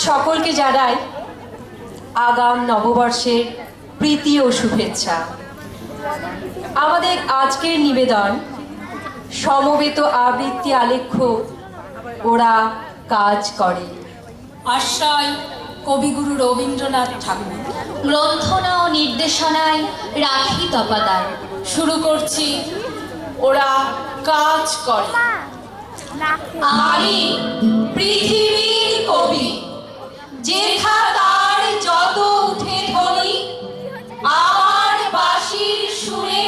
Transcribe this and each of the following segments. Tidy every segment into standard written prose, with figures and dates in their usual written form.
সকলকে জানাই আগাম নববর্ষের প্রীতি ও শুভেচ্ছা। আমাদের আজকের নিবেদন সমবেত আবৃত্তি আলেখ্য ওরা কাজ করে। আশ্রয় কবিগুরু রবীন্দ্রনাথ ঠাকুর। গ্রন্থনা ও নির্দেশনায় রাখি তপাদার। শুরু করছি ওরা কাজ করে। আমি পৃথিবীর কবি, যেথা তার যত উঠে ধ্বনি, আমার বাঁশির সুরে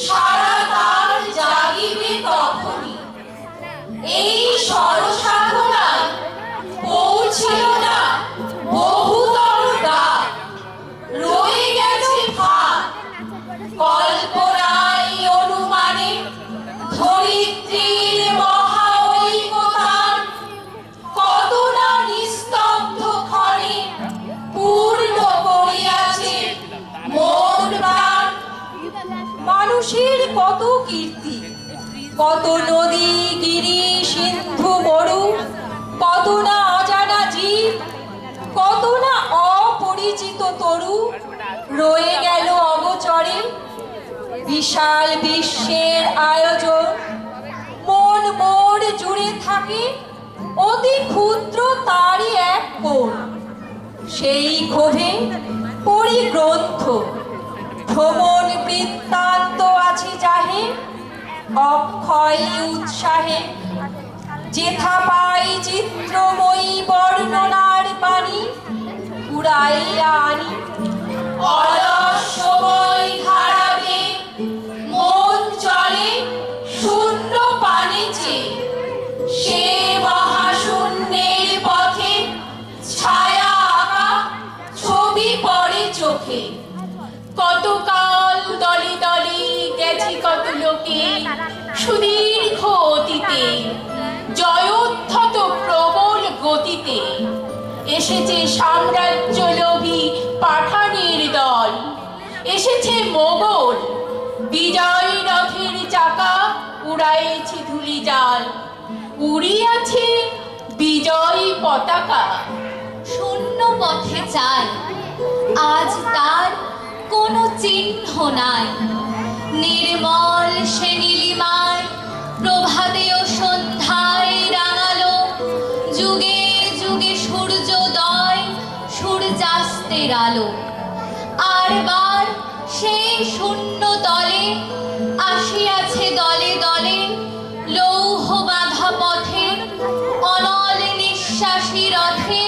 সারা তার জাগিবে তখনই। এই সরসাধনায় পৌঁছিল না বহুতর ডাক, রয়ে গেছে ফাঁক কল্পনায় অনুমানে ধরিত্রীর মহা ঐকতান। কত না নিস্তব্ধ ক্ষণে পূর্ণ করিয়াছে মন প্রাণ। মানুষের কত কীর্তি, কত নদী গিরি সিন্ধু মরু, কত না অজানা জীব, কত না অপরিচিত তরু রয়ে গেল অগোচরে। বিশাল বিশ্বের আয়োজন মন মোর জুড়ে থাকে অতি ক্ষুদ্র তারই এক কোণ। সেই ক্ষোভে পড়ি গ্রন্থ, ভ্রমণ বৃত্তান্ত আছে যাহে অক্ষয় উৎসাহে। যেথা পাই চিত্রময়ী বর্ণনার বাণী উড়াইয়া আনি। অলস সময় হারাবে মন চলে শূন্য পানে চেয়ে, সে মহাশূন্যের পথে ছায়া আঁকা ছবি পড়ে চোখে। কতকাল দলে দলে গেছে কত লোকে সুদীর্ঘ অতীতে, জয়োদ্ধত প্রবল গতিতে এসেছে সাম্রাজ্য লোভী পাঠানের দল। এসেছে মোগল বিজয় রথের চাকা, উড়াইছে ধুলি জাল, উড়িয়াছে বিজয় পতাকা। শূন্য পথে চাই আজ তার কোনো চিহ্ন নাই। নির্মল সে নীলিমায় প্রভাতে ও সন্ধ্যায় রাঙালো, যুগে যুগে সূর্যোদয় সূর্যাস্তের আলো। আর বার সেই শূন্য তলে আসিয়াছে দলে দলে লৌহ বাঁধা পথে, অনল নিঃশ্বাসী রথে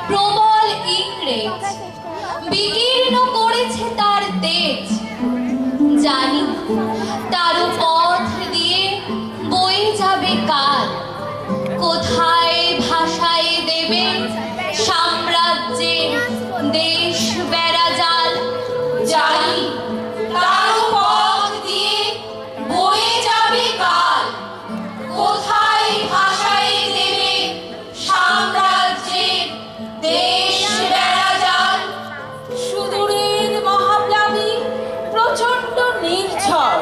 প্রবল ইংরেজ বিকীর্ণ করেছে তার তেজ। জানি তার পথ দিয়ে বয়ে যাবে কাল, কোথায় ভাষায় দেবে সাম্রাজ্যের দেশ বেড়া জাল। জানি তার পথ দিয়ে বয়ে যাবে কাল, কোথায় ভাষায় দেবে সাম্রাজ্যের দেশ বেড়া জাল। সুদূরের মহাপ্লাবী প্রচণ্ড নির্ঝর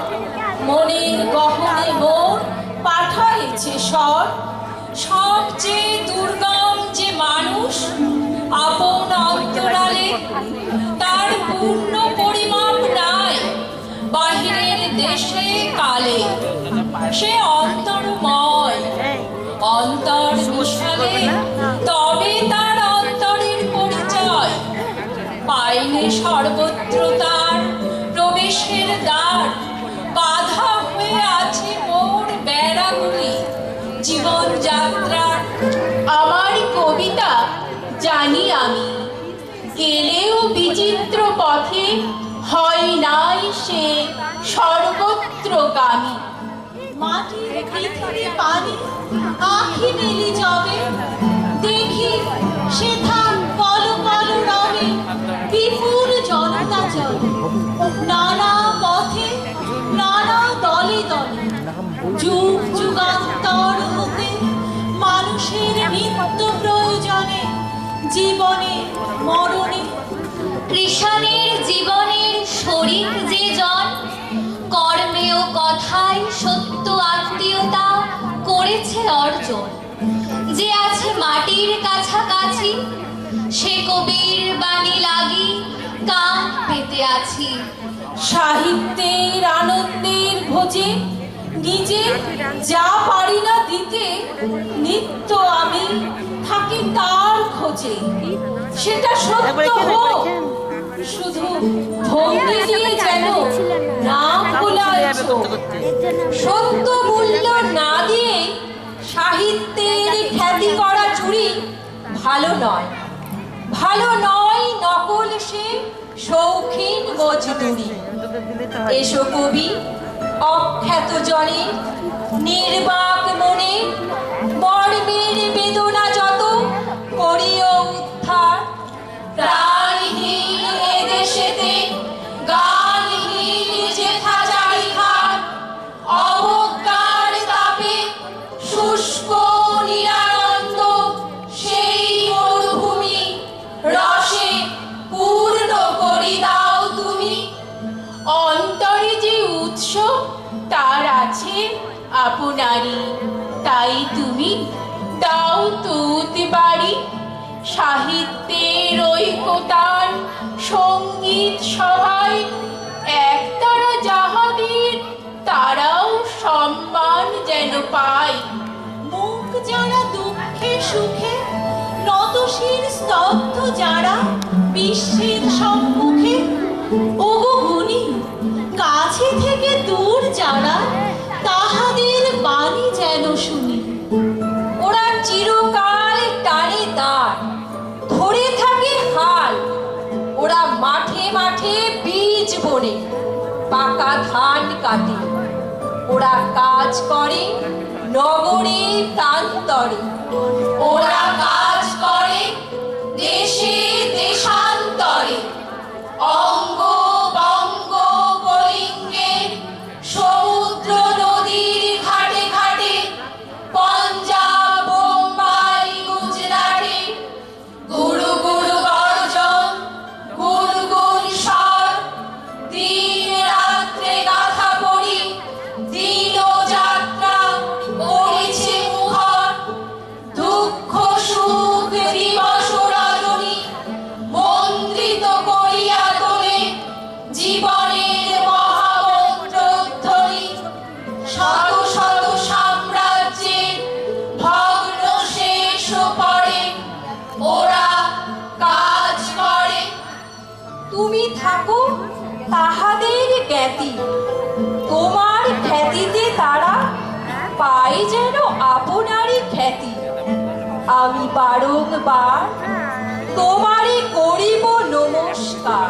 মনের গহনে মন পাঠাইছে স্বর। সবচেয়ে দুর্গম যে মানুষ আপন অন্তরালে, তার পূর্ণ পরিমাপ নাই বাহিরের দেশে কালে। সে অন্তরময় অন্তর বিশালে, তবে তার অন্তরের পরিচয়। পাইলে সর্বত্র তার প্রবেশের দ্বার, বাধা হয়ে আছে মোর বেড়াগুলি জীবনযাত্রার। আমার কবিতা জানি আমি, গেলেও বিচিত্র পথে হয় নাই সে সর্বত্রগামী। মাটির পৃথিবী পানি আঁখি মেলি যাবে, দেখি সেথা কল কল রবে বিপুল জনতা চলে। নানা পথে নানা দলে দলে যুগ যুগান্তর হতে মানুষের নিত্য প্রয়োজনে জীবনে মরণে। কৃষাণের জীবনের শরীর যে জন, কর্মে ও কথায় সত্য আত্মীয়তা করেছে অর্জন। যে আছে মাটির কাছাকাছি, সে কবির বাণী লাগি কান পেতে আছি। সাহিত্যের আনন্দের ভোজে নিজে যা পারি না দিতে, নিত্য আমি থাকি তার খোঁজে। সেটা সত্য হোক, শুধু ভঙ্গি দিয়ে যেন না ভোলায় চোখ। সত্য মূল্য না দিয়ে সাহিত্যের খ্যাতি করা চুরি ভালো নয়। ভালো নয় নকল সে শৌখিন মজদুরি। এসো কবি অখ্যাত জনে, নির্বাক মনে, মর্মের বেদনা যত করিও উদ্ধার। প্রাণহীন এদেশেতে গানহীন যেথা চারিখার, অবজ্ঞার তাপে শুষ্ক নিরানন্দ সেই মরুভূমি রসে পূর্ণ করি দাও তুমি। অন্তরে যে উৎস তার আছে আপনারই, তাই তুমি দাও তুত বাড়ি। সাহিত্যের ঐকতান সঙ্গীত সভায় একতারা যাহাদের, তারাও সম্মান যেন পায়। মুখ যারা দুঃখে সুখে, নতশির স্তব্ধ যারা বিশ্বের সম্মুখে, ওগো গুণী কাছে থেকে দূর যারা, তাহাদের বাণী যেন শুনি। ওরা চিরকাল টানে দাঁড়, ধরে থাকে হাল। ওরা মাঠে মাঠে বীজ বনে, পাকা ধান কাটে। ওরা কাজ করে নগরে প্রান্তরে। ওরা কাজ করে দেশে দেশান্তরে। অঙ্গ বঙ্গ কলিঙ্গের সমুদ্র নদীর ঘাটে ঘাটে, পঞ্জাব বোম্বাই গুজরাটে, গুরু গুরু গর্জন গুনগুন স্বর। দিন রাত্রে গাথা পড়ি দিন যাত্রা করেছে মুখর। দুঃখ সুখ দিবস রজনী মন্ত্রিত করিয়া তোলে জীবনের মহামন্ত্রধ্বনি। শত শত সাম্রাজ্যের ভগ্ন শেষ পড়ে, ওরা কাজ করে। তুমি থাকো তাহাদের জ্ঞাতি, তোমার খ্যাতিতে তারা পাই যেন আপনারই খ্যাতি। আমি বারংবার তোমারে করিব নমস্কার।